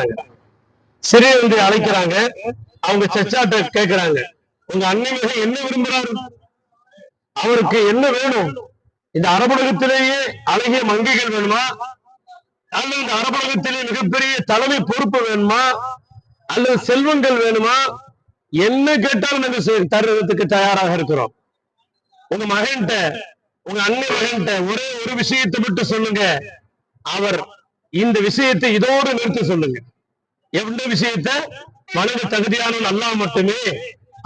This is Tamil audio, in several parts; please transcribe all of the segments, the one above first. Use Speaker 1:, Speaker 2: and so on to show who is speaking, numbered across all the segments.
Speaker 1: அழைக்கிறாங்க. சிறியவரை அழைக்கிறாங்க. அவங்க சச்சாட்ட கேட்கிறாங்க, உங்க அண்ணன் மகன் என்ன விரும்புறாரு, அவருக்கு என்ன வேணும்? இந்த அரபுலகத்திலேயே அழகிய மங்கைகள் வேணுமா, அல்லது இந்த அரபுலகத்திலேயே மிகப்பெரிய தலைமை பொறுப்பு வேணுமா, அல்லது செல்வங்கள் வேணுமா? என்ன கேட்டாலும் நாங்க தருவதற்கு தயாராக இருக்கிறோம். உங்க மகன்கிட்ட, உங்க அண்ணன் மகன்கிட்ட ஒரே ஒரு விஷயத்தை விட்டு சொல்லுங்க, அவர் இந்த விஷயத்தை இதோடு நிறுத்த சொல்லுங்க. எந்த விஷயத்தை? வணங்க தகுதியானவன் அல்லாஹ் மட்டுமே,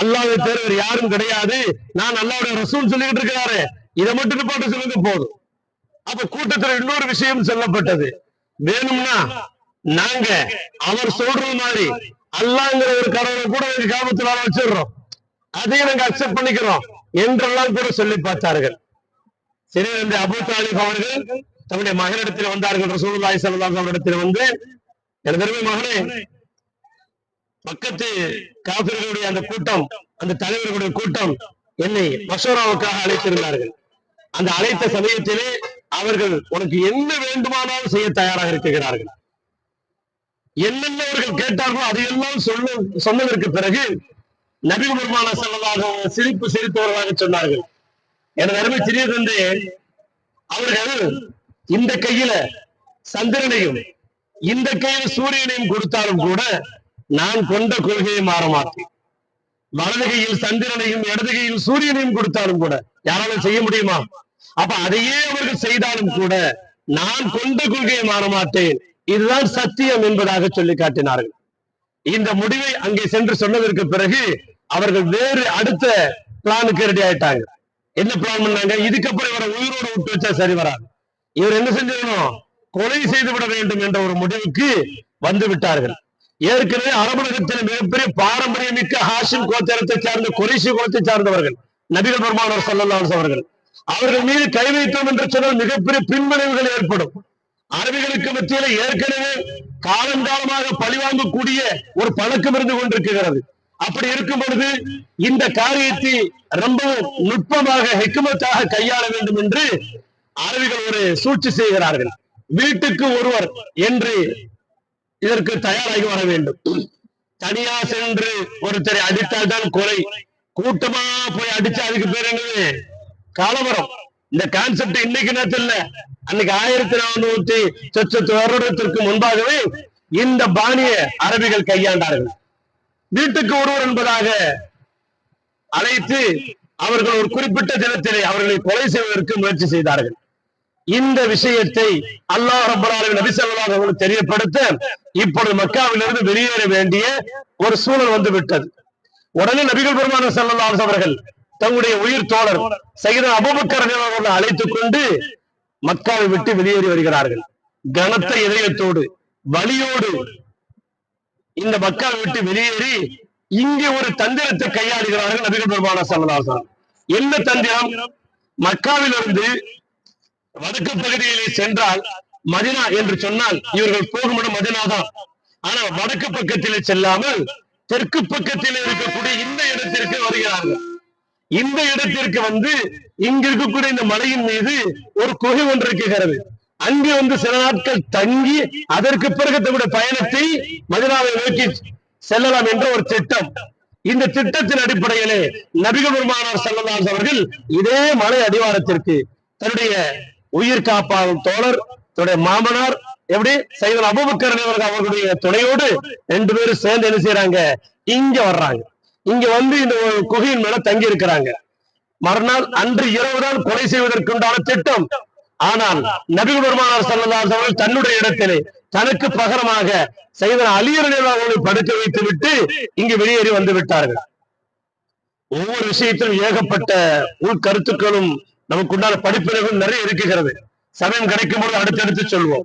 Speaker 1: அல்லாஹ்வை தவிர வேறு யாரும் கிடையாது, நான் அல்லாஹ்வுடைய ரசூல் சொல்லிட்டு இருக்கிறாரு, இதை மட்டும் பாட்டு சொல்லுங்க போதும். அப்ப கூட்டத்தில் இன்னொரு விஷயம் சொல்லப்பட்டது, வேணும்னா நாங்க அவர் சொல்றது மாதிரி அல்லாஹ்ங்கிற ஒரு கடவுளை கூட காபத்துல வச்சிடுறோம், அதையும் நாங்க அக்செப்ட் பண்ணிக்கிறோம் என்றெல்லாம் கூட சொல்லி பார்த்தார்கள். சரி, இந்த அபூ தாலிப் அவர்கள் தன்னுடைய மகனிடத்தில் வந்தார்கள். ரசூலுல்லாஹி ஸல்லல்லாஹு அலைஹி வஸல்லம் இடத்தில் வந்து, எனது மகனே, பக்கத்து காபிர்களுடைய அந்த கூட்டம், அந்த தலைவர்களுடைய கூட்டம் என்னை மஷூராவுக்காக அழைத்திருந்தார்கள். அந்த அழைத்த சமயத்திலே அவர்கள் உனக்கு என்ன வேண்டுமானாலும் செய்ய தயாராக இருக்கிறார்கள். என்னென்ன அவர்கள் கேட்டார்களோ அதையெல்லாம் சொன்னதற்கு பிறகு நபி பெருமானா ஸல்லல்லாஹு அலைஹி வஸல்லம் சிரிப்பு சிரித்தவர்களாக சொன்னார்கள், எனது அருமை சிறிய தந்தை, அவர்கள் இந்த கையில சந்திரனையும் இந்த கையில சூரியனையும் கொடுத்தாலும் கூட நான் கொண்ட கொள்கையை மாற மாட்டேன். வலது கையில் சந்திரனையும் இடது கையில் சூரியனையும் கொடுத்தாலும் கூட யாராலும் செய்ய முடியுமா? அப்ப அதையே அவர்கள் செய்தாலும் கூட நான் கொண்ட கொள்கையை மாற மாட்டேன், இதுதான் சத்தியம் என்பதாக சொல்லி காட்டினார்கள். இந்த முடிவை அங்கே சென்று சொன்னதற்கு பிறகு அவர்கள் வேறு அடுத்த பிளானுக்கு ரெடி ஆயிட்டாங்க. என்ன பிளான் பண்ணாங்க? இதுக்கப்புறம் இவரை உயிரோடு விட்டு வச்சா சரி வராது, இவர் என்ன செஞ்சிடணும், கொலை செய்து விட வேண்டும் என்ற ஒரு முடிவுக்கு வந்து விட்டார்கள். ஏற்கனவே அரபுலகத்தில் மிகப்பெரிய பாரம்பரியமிக்க ஹாஷிம் கோத்திரத்தை சார்ந்த குறைஷி குலத்தை சார்ந்தவர்கள் நபிகள் பெருமானார் ஸல்லல்லாஹு அலைஹி வஸல்லம் அவர்கள் மீது கை வைத்தோம் என்று சொன்னால் மிகப்பெரிய பின்விளைவுகள் ஏற்படும். அரபிகளுக்கு மத்தியில ஏற்கனவே காலங்காலமாக பழிவாங்கக்கூடிய ஒரு பழக்கம் இருந்து கொண்டிருக்கிறது. அப்படி இருக்கும் பொழுது இந்த காரியத்தை ரொம்பவும் நுட்பமாக ஹிக்மத்தாக கையாள வேண்டும் என்று அரபிகள் ஒரு சூழ்ச்சி செய்கிறார்கள். வீட்டுக்கு ஒருவர் என்று இதற்கு தயாராகி வர வேண்டும். தனியா சென்று ஒருத்தரை அடித்தால் தான் கொலை, கூட்டமா போய் அடிச்சு அதுக்கு பேர் என்னது, கலவரம். இந்த கான்செப்ட் இன்னைக்கு நேரத்தில் அன்னைக்கு 1400 வருடத்திற்கு முன்பாகவே இந்த பாணிய அரபிகள் கையாண்டார்கள். வீட்டுக்கு ஒருவர் என்பதாக அழைத்து அவர்கள் ஒரு குறிப்பிட்ட தினத்திலே அவர்களை கொலை செய்வதற்கு முயற்சி செய்தார்கள். இந்த விஷயத்தை அல்லாஹ் ரப்பல் ஆலமீன் நபி ஸல்லல்லாஹு அலைஹி வஸல்லம் தெரியப்படுத்த இப்பொழுது மக்காவிலிருந்து வெளியேற வேண்டிய ஒரு சூழல் வந்து விட்டது. உடனே நபிகள் பெருமானார் ஸல்லல்லாஹு அலைஹி வஸல்லம் அவர்கள் தங்களுடைய உயிர் தோழர் சையதுனா அபூபக்கர் ரலியல்லாஹு அன்ஹு அழைத்துக் கொண்டு மக்காவை விட்டு வெளியேறி வருகிறார்கள். கனத்த இதயத்தோடு வலியோடு இந்த மக்காவை விட்டு வெளியேறி இங்கே ஒரு தந்திரத்தை கையாளுகிறார்கள் நபிகள் பெருமானார் ஸல்லல்லாஹு அலைஹி வஸல்லம். என்ன தந்திரம்? மக்காவிலிருந்து வடக்கு பகுதியிலே சென்றால் மதினா என்று சொன்னால் இவர்கள் போகும் இடம் மதினா தான். ஆனா வடக்கு பக்கத்திலே செல்லாமல் தெற்கு பக்கத்திலே இருக்கக்கூடிய இந்த இடத்திற்கு வருகிறார்கள். இந்த இடத்திற்கு வந்து இங்க இருக்கக்கூடிய இந்த மலையின் மீது ஒரு குகை ஒன்று இருக்கிறது. அங்கே வந்து சில நாட்கள் தங்கி அதற்கு பிறகு தன்னுடைய பயணத்தை மதினாவை நோக்கி செல்லலாம் என்ற ஒரு திட்டம். இந்த திட்டத்தின் அடிப்படையிலே நபிகள் பெருமானார் ஸல்லல்லாஹு அலைஹி அவர்கள் இதே மலை அடிவாரத்திற்கு தன்னுடைய உயிர் காப்பாகும் தோழர், தன்னுடைய மாமனார், எப்படி சையதுனா அபூபக்கர் அவர்களுடைய துணையோடு 2 பேரும் சேர்ந்து என்ன செய்யறாங்க, இங்க வர்றாங்க. இங்க வந்து இந்த குகையின் மேல தங்கி இருக்கிறாங்க. மறுநாள் அன்று இரவுதான் கொலை செய்வதற்குண்டான திட்டம். ஆனால் நபிகள் பெருமானார் ஸல்லல்லாஹு அலைஹி வஸல்லம் தன்னுடைய இடத்திலே தனக்கு பகரமாக சையதுனா அலி ரலியல்லாஹு அன்ஹு படுக்க வைத்து விட்டு இங்கு வெளியேறி வந்து விட்டார்கள். ஒவ்வொரு விஷயத்திலும் ஏகப்பட்ட உள்கருத்துக்களும் நமக்குண்டான படிப்பினைகள் நிறைய இருக்கிறது. சமயம் கிடைக்கும் போது அடுத்தடுத்து சொல்வோம்.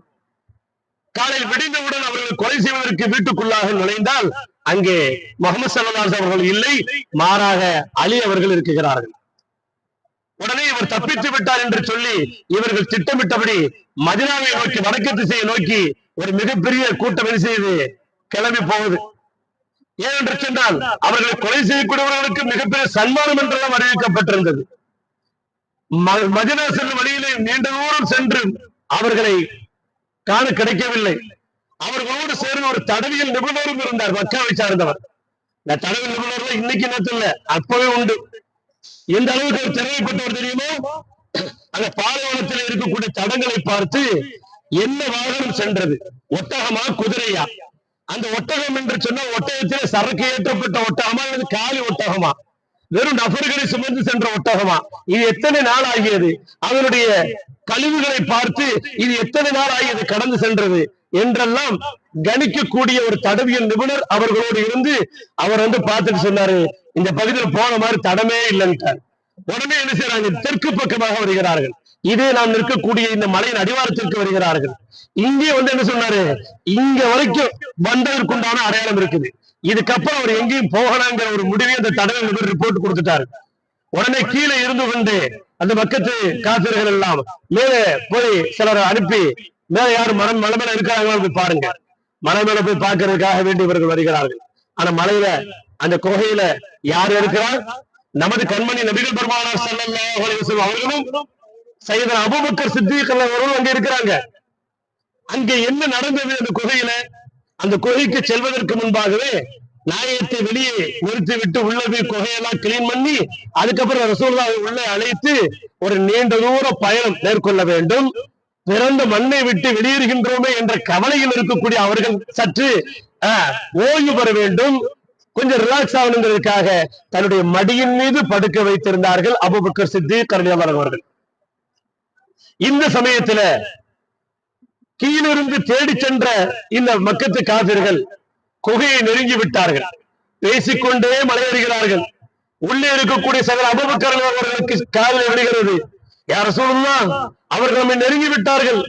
Speaker 1: காலையில் விடிந்தவுடன் அவர்கள் கொலை செய்வதற்கு வீட்டுக்குள்ளாக நுழைந்தால் அங்கே முஹம்மது ஸல்லல்லாஹு அலைஹி அவர்கள் இல்லை, மாறாக அலி அவர்கள் இருக்கிறார்கள். உடனே இவர் தப்பித்து விட்டார் என்று சொல்லி இவர்கள் திட்டமிட்டபடி மதினாவை நோக்கி, வடக்கு திசையை நோக்கி ஒரு மிகப்பெரிய கூட்டம் என்ன செய்து கிளம்பி போகுது. ஏனென்று சொன்னால் அவர்களை கொலை செய்யக்கூடியவர்களுக்கு மிகப்பெரிய சன்மானம் என்றெல்லாம் அறிவிக்கப்பட்டிருந்தது. மதினா செல்லும் வழியிலே நீண்ட தூரம் சென்று அவர்களை காண கிடைக்கவில்லை. அவர்களோடு சேர்ந்து ஒரு தடவியல் நிபுணரும் இருந்தார், மக்காவை சார்ந்தவர். இந்த தடவியல் நிபுணர்ல இன்னைக்கு நேரத்தில் அப்பவே உண்டு. எந்த அளவுக்கு ஒரு திறமைப்பட்டவர் தெரியுமோ, அந்த பாலைவனத்தில் இருக்கக்கூடிய தடங்களை பார்த்து என்ன வாகனம் சென்றது, ஒட்டகமா குதிரையா, அந்த ஒட்டகம் என்று சொன்னால் ஒட்டகத்திலே சரக்கு ஏற்றப்பட்ட ஒட்டகமா அல்லது காலி ஒட்டகமா, வெறும் நபர்களை சுமந்து சென்ற ஒட்டகமா, இது எத்தனை நாள் ஆகியது, அதனுடைய கழிவுகளை பார்த்து இது எத்தனை நாள் ஆகியது கடந்து சென்றது என்றெல்லாம் கணிக்கக்கூடிய ஒரு தடவியல் நிபுணர் அவர்களோடு இருந்து அவர் பார்த்துட்டு சொன்னாரு, இந்த பகுதியில் போன மாதிரி தடமே இல்லைன்ட்டார். உடனே என்ன செய்யறாங்க, தெற்கு பக்கமாக வருகிறார்கள். இதே நாம் நிற்கக்கூடிய இந்த மலையின் அடிவாரத்திற்கு வருகிறார்கள். இங்கே என்ன சொன்னாரு, இங்க வரைக்கும் வந்ததற்குண்டான அடையாளம் இருக்குது, இதுக்கப்புறம் அவர் எங்கேயும் போகலாங்கிற ஒரு முடிவை அந்த தடவை ரிப்போர்ட் கொடுத்துட்டாரு. உடனே கீழே இருந்து கொண்டு அந்த பக்கத்து காப்பிர்கள் எல்லாம் மேலே போய் சிலரை அனுப்பி, மேல யாரும் மலை மேல இருக்கிறாங்களா போய் பாருங்க, மலை மேல போய் பார்க்கறதுக்காக வேண்டி இவர்கள் வருகிறார்கள். ஆனா மலையில அந்த குகையில யார் இருக்கிறார், நமது கண்மணி நபிகள் பெருமானார் ஸல்லல்லாஹு அலைஹி வஸல்லம் அவர்களும் சையதுனா அபூபக்கர் சித்திக் அவர்களும் அங்க இருக்கிறாங்க. அங்கே என்ன நடந்தது அந்த குகையில, அந்த குகைக்கு செல்வதற்கு முன்பாகவே நாயகத்தை வெளியே நிறுத்தி விட்டு உள்ள போய் குகையெல்லாம் கிளீன் பண்ணி அதுக்கப்புறம் ரசூலுல்லாஹை உள்ளே அழைத்து ஒரு நீண்ட தூர பயணம் மேற்கொள்ள வேண்டும். பிறந்த மண்ணை விட்டு வெளியேறுகின்றோமே என்ற கவலையில் இருக்கக்கூடிய அவர்கள் சற்று ஓய்வு பெற வேண்டும், கொஞ்சம் ரிலாக்ஸ் ஆகணுங்கிறதுக்காக தன்னுடைய மடியின் மீது படுக்க வைத்திருந்தார்கள் அபூபக்கர் சித்திக் ரலியல்லாஹு அவர்கள். இந்த சமயத்துல கீழிருந்து தேடி சென்ற இந்த மக்கத்து காபிர்கள் குகையை நெருங்கி விட்டார்கள். பேசிக்கொண்டே மலையேறுகிறார்கள். உள்ளே இருக்கக்கூடிய சகல அபூபக்கர் அவர்களுக்கு காதில் விடுகிறது, யார் ரசூலுல்லாஹ் அவர்கள் நம்மை நெருங்கி விட்டார்கள்,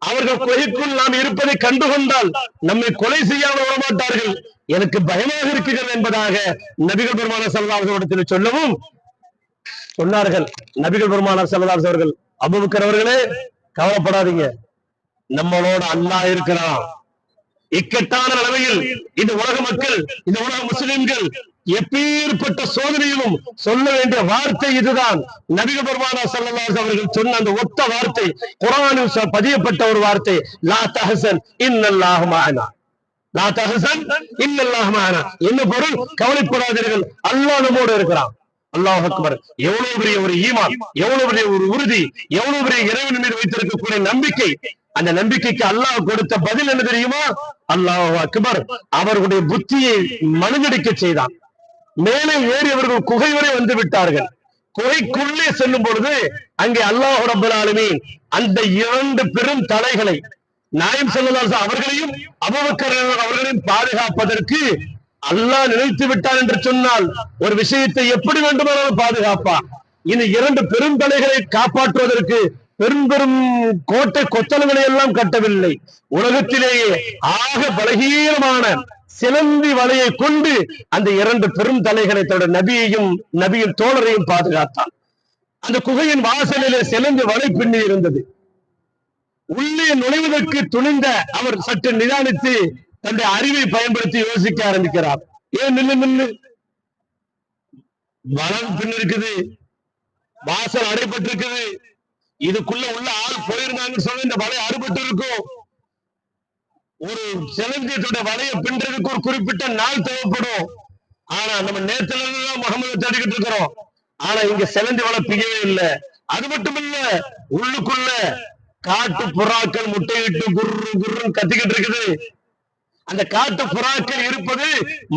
Speaker 1: அவர்கள் குகைக்குள் நாம் இருப்பதை கண்டுகொண்டால் நம்மை கொலை செய்யாமல் விடமாட்டார்கள், எனக்கு பயமாக இருக்கிறது என்பதாக நபிகள் பெருமானார் ஸல்லல்லாஹு அலைஹி வஸல்லம் சொல்லவும் சொன்னார்கள். நபிகள் பெருமானார் ஸல்லல்லாஹு அலைஹி வஸல்லம், அபூபக்கர் அவர்களே கவலைப்படாதீங்க, நம்மளோட அல்லாஹ் இருக்கிறான். இக்கட்டான நிலைமையில் இந்த உலக மக்கள், இந்த உலக முஸ்லிம்கள் எப்பேற்பட்ட சோதனையிலும் சொல்ல வேண்டிய வார்த்தை இதுதான். நபிகள் பெருமானார் ஸல்லல்லாஹு அலைஹி அவர்கள் சொன்ன அந்த ஒத்த வார்த்தை, குர்ஆனில் பதியப்பட்ட ஒரு வார்த்தை, லா தஹசன் இன்னல்லாஹு மஅனா, லா தஹசன் இன்னல்லாஹு மஅனா. என்ன பொருள், கவலைப்படாதீர்கள், அல்லாஹ் நம்மோடு இருக்கிறான். அல்லாஹ் அக்பர். எவ்வளவு பெரிய ஒரு ஈமான், எவ்வளவு பெரிய ஒரு உறுதி, எவ்வளவு பெரிய இறைவன் மீது வைத்திருக்கக்கூடிய நம்பிக்கை. அந்த நம்பிக்கைக்கு அல்லாஹ் கொடுத்த பதில் என்ன தெரியுமா, அல்லாஹ் அக்பர். அவர்களுடைய புத்தியை மனதிடிக்க செய்தான். மேலே ஏறி அவர்கள் குகை வரை வந்து விட்டார்கள். குகைக்குள்ளே செல்லும் பொழுது அங்கே அல்லாஹ் ரப்பல் ஆலமீன் அந்த இரண்டு பெரும் தலைகளை, நாயகம் ஸல்லல்லாஹு அலைஹி அவர்களையும் அபூபக்கர் அவர்களையும் பாதுகாப்பதற்கு அல்லாஹ் நினைத்து விட்டார் என்று சொன்னால் ஒரு விஷயத்தை எப்படி வேண்டுமானாலும் பாதுகாப்பான். இந்த இரண்டு பெரும் தலைகளை காப்பாற்றுவதற்கு பெரும் பெரும் கோட்டை கொத்தளங்களை எல்லாம் கட்டவில்லை. உலகத்திலேயே ஆக பலகீனமான சிலந்தி வலையை கொண்டு அந்த இரண்டு பெரும் தலைகளை தன்னுடைய நபியையும் நபியின் தோழரையும் பாதுகாத்தான். அந்த குகையின் வாசலிலே சிலந்தி வலை பின்னி இருந்தது. உள்ளே நுழைவதற்கு துணிந்த அவர் சற்று நிதானித்து தன்னுடைய அறிவை பயன்படுத்தி யோசிக்க ஆரம்பிக்கிறார். ஏன் நில்லு, வலம் பின் இருக்குது, வாசல் அடைபட்டிருக்குது, இதுக்குள்ள உள்ள ஆள் போயிருந்தாங்கன்னு சொல்லி இந்த வலை அறுபட்டு இருக்கும். ஒரு சிலந்தியத்துடைய வலையை பின்றதுக்கு ஒரு குறிப்பிட்ட நாள் தேவைப்படும். ஆனா நம்ம நேத்துல இருந்து முகமது தேடிக்கிட்டு இருக்கிறோம். ஆனா இங்க சிலந்தி வலை பிரியவே இல்லை. அது மட்டும் இல்ல, உள்ளுக்குள்ள காட்டு புறாக்கள் முட்டையிட்டு குர்ரு குர்ரு கத்திக்கிட்டு இருக்குது. அந்த காட்டு புறாக்கள் இருப்பது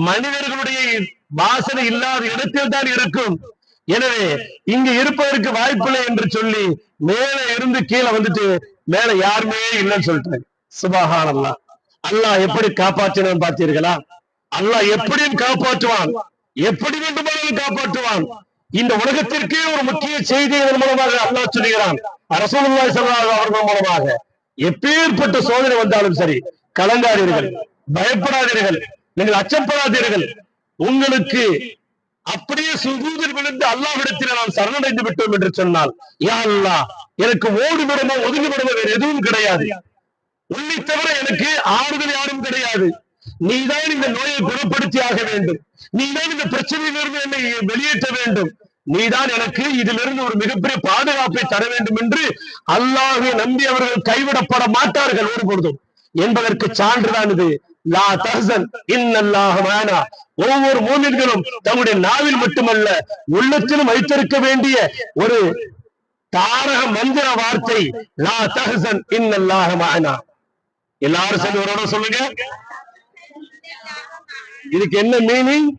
Speaker 1: மனிதர்களுடைய வாசனை இல்லாத இடத்தில் தான் இருக்கும். எனவே இங்க இருப்பதற்கு வாய்ப்பில்லை என்று சொல்லி மேலே இருந்து கீழே வந்துட்டு மேல யாருமே இல்லைன்னு சொல்லிட்டாங்க. சுபஹானல்லாஹ். அல்லாஹ் எப்படி காப்பாற்றினான் பார்த்தீர்களா? அல்லாஹ் எப்படியும் காப்பாற்றுவான், எப்படி வேண்டுமானாலும் காப்பாற்றுவான். இந்த உலகத்திற்கே ஒரு முக்கிய செய்தியின் மூலமாக அல்லாஹ் சொல்கிறான், ரசூலுல்லாஹி ஸல்லல்லாஹு அலைஹி அவர்கள் மூலமாக. எப்பேற்பட்ட சோதனை வந்தாலும் சரி, கலங்காதீர்கள், பயப்படாதீர்கள், நீங்கள் அச்சப்படாதீர்கள். உங்களுக்கு அப்படியே சுஜூதில் விழுந்து அல்லாஹ்விடத்தில் நாம் சரணடைந்து விட்டோம் என்று சொன்னால், யா அல்லாஹ், எனக்கு ஓடு விடமோ ஒதுங்கி விடமோ வேறு எதுவும் கிடையாது, உன்னை தவிர எனக்கு ஆறுதல் யாரும் கிடையாது, நீதான் இந்த நோயை குணப்படுத்தி ஆக வேண்டும், நீதான் இந்த பிரச்சனையிலிருந்து என்னை வெளியேற்ற வேண்டும், நீதான் எனக்கு இதிலிருந்து ஒரு மிகப்பெரிய பாதுகாப்பை தர வேண்டும் என்று அல்லாஹ்வை நம்பி அவர்கள் கைவிடப்பட மாட்டார்கள் ஒரு பொழுதும். என்பதற்கு சான்றுதான் இது. லா தஹ்சன் இன்னல்லாஹ மஅனா. ஒவ்வொரு மூமின்களும் தங்களுடைய நாவில் மட்டுமல்ல உள்ளத்திலும் வைத்திருக்க வேண்டிய ஒரு தாரக மந்திர வார்த்தை லா தஹ்சன் இன்னல்லாஹ மஅனா. எல்லாரும் சேர்ந்து சொல்லுங்க. இதுக்கு என்ன மீனிங்?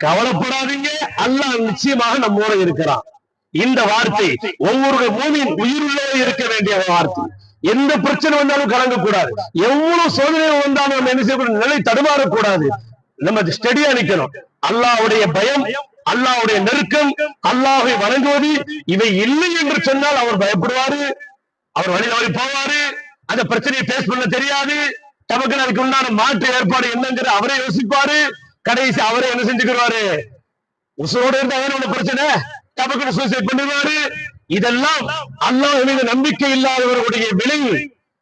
Speaker 1: கவலைப்படாதீங்க, அல்லாஹ் நிச்சயமாக நம்மோட இருக்கிறான். இந்த வார்த்தை ஒவ்வொரு மூமின் உயிருள்ளே இருக்க வேண்டிய வார்த்தை. எந்த பிரச்சனை வந்தாலும் கலங்க கூடாது. எவ்வளவு சோதனை வந்தாலும் நம்ம என்ன செய்யக்கூடாது, நிலை தடுமாறக்கூடாது. நம்ம ஸ்டெடியா நிக்கணும். அல்லாஹ்வுடைய பயம், அல்லாஹ்வுடைய நெருக்கம், அல்லாஹ்வை வணங்குவது, இவை இல்லை என்று சொன்னால் அவர் பயப்படுவாரு, அவர் வழி தவறி போவாரு, அந்த பிரச்சனையை பேஸ் பண்ண தெரியாது. தமக்கு அதுக்கு உண்டான மாற்று ஏற்பாடு என்னங்கிற அவரே யோசிப்பாரு. கடைசி அவரே என்ன செஞ்சுக்கிறாரு, உசுரோடு இருந்த அவரோட பிரச்சனை தமக்கு சூசைட் பண்ணிடுவாரு. இதெல்லாம் அல்லாஹ் மீது நம்பிக்கை இல்லாதவர்களுடைய விளைவு.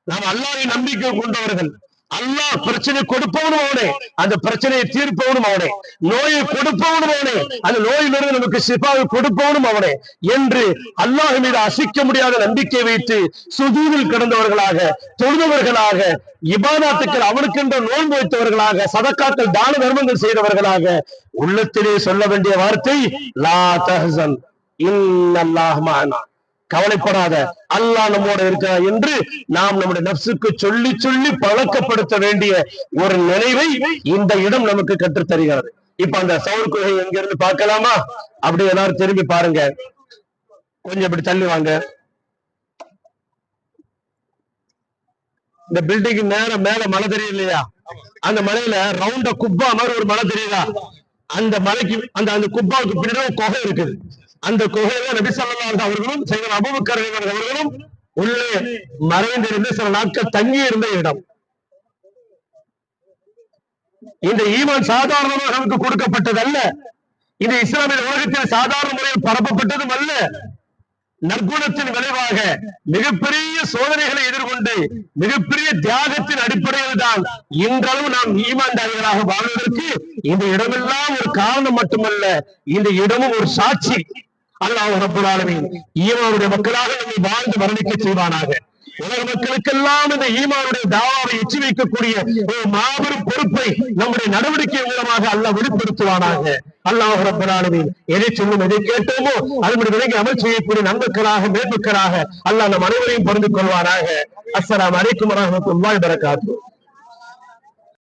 Speaker 1: நாம் அல்லாஹ்வை நம்பிக்கை கொண்டவர்கள். அல்லாஹ் பிரச்சனை கொடுப்பவனும் அவனே, அந்த பிரச்சனையை தீர்ப்பவனும் அவனே, நோயை கொடுப்பவனும் அவனே, அந்த நோயிலிருந்து நமக்கு சிஃபாவை கொடுப்பவனும் அவனே என்று அல்லாஹ் மீது அசைக்க முடியாத நம்பிக்கை வைத்து சுஜூதில் கிடந்தவர்களாக, தொழுதவர்களாக, இபாதத்துக்கள் அவனுக்கென்ற நோன்பு வைத்தவர்களாக, சதக்காக்கள் தான தர்மங்கள் செய்தவர்களாக உள்ளத்திலே சொல்ல வேண்டிய வார்த்தை லா தஹ்சன் இன்னல்லாஹ் மஅனா. கவலைப்படாத, அல்லாஹ் நம்மோட இருக்கிறார் என்று நாம் நம்முடைய நப்சுக்கு சொல்லி சொல்லி பழக்கப்படுத்த வேண்டிய ஒரு நினைவை இந்த இடம் நமக்கு கற்றுத் தருகிறது. இப்ப அந்த சவுர் குகை எங்க இருந்து பார்க்கலாமா? அப்படி எல்லாரும் திரும்பி பாருங்க, கொஞ்சம் இப்படி தள்ளி வாங்க. இந்த பில்டிங் நேரம் மேல மலை தெரியும் இல்லையா? அந்த மலையில ரவுண்ட குப்பா மாதிரி ஒரு மலை தெரியுதா? அந்த மலைக்கு அந்த குப்பாவுக்கு பின்னாடி குகை இருக்குது. அந்த குகையில நபி ஸல்லல்லாஹு அலைஹி அவர்களும் சையத் அபூபக்கர் அவர்களும் உள்ளே மறைந்திருந்து சில நாட்கள் தங்கி இருந்த இடம். இந்த ஈமான் சாதாரணமாக நமக்கு கொடுக்கப்பட்டது அல்ல. இந்த இஸ்லாமிய உலகத்தில் சாதாரண முறையில் பரப்பப்பட்டதும் அல்ல. நற்குணத்தின் விளைவாக மிகப்பெரிய சோதனைகளை எதிர்கொண்டு மிகப்பெரிய தியாகத்தின் அடிப்படையில் தான் இன்றளவு நாம் ஈமான்தாரிகளாக வாழ்வதற்கு இந்த இடமெல்லாம் ஒரு காரணம் மட்டுமல்ல, இந்த இடமும் ஒரு சாட்சி. அல்லாஹ் ரப்பல் ஆலமீன் ஈமானுடைய மக்களாக நம்மை வாழ்ந்து மரணிக்க செய்வானாக. உலக மக்களுக்கெல்லாம் இந்த ஈமானுடைய தாவாவை எச்சி வைக்கக்கூடிய ஒரு மாபெரும் பொறுப்பை நம்முடைய நடவடிக்கை மூலமாக அல்லாஹ் வெளிப்படுத்துவானாக. அல்லாஹ் ரப்பல் ஆலமீன் எதை சொல்லும் எதை கேட்டோமோ அதனுடைய விலங்கி அமல் செய்யக்கூடிய நண்பர்களாக மேற்பக்களாக அல்லாஹ் நம் அனைவரையும் பகிர்ந்து கொள்வானாக. அஸ்ஸலாமு அலைக்கும் வரஹ்மத்துல்லாஹி வபரகாத்துஹு.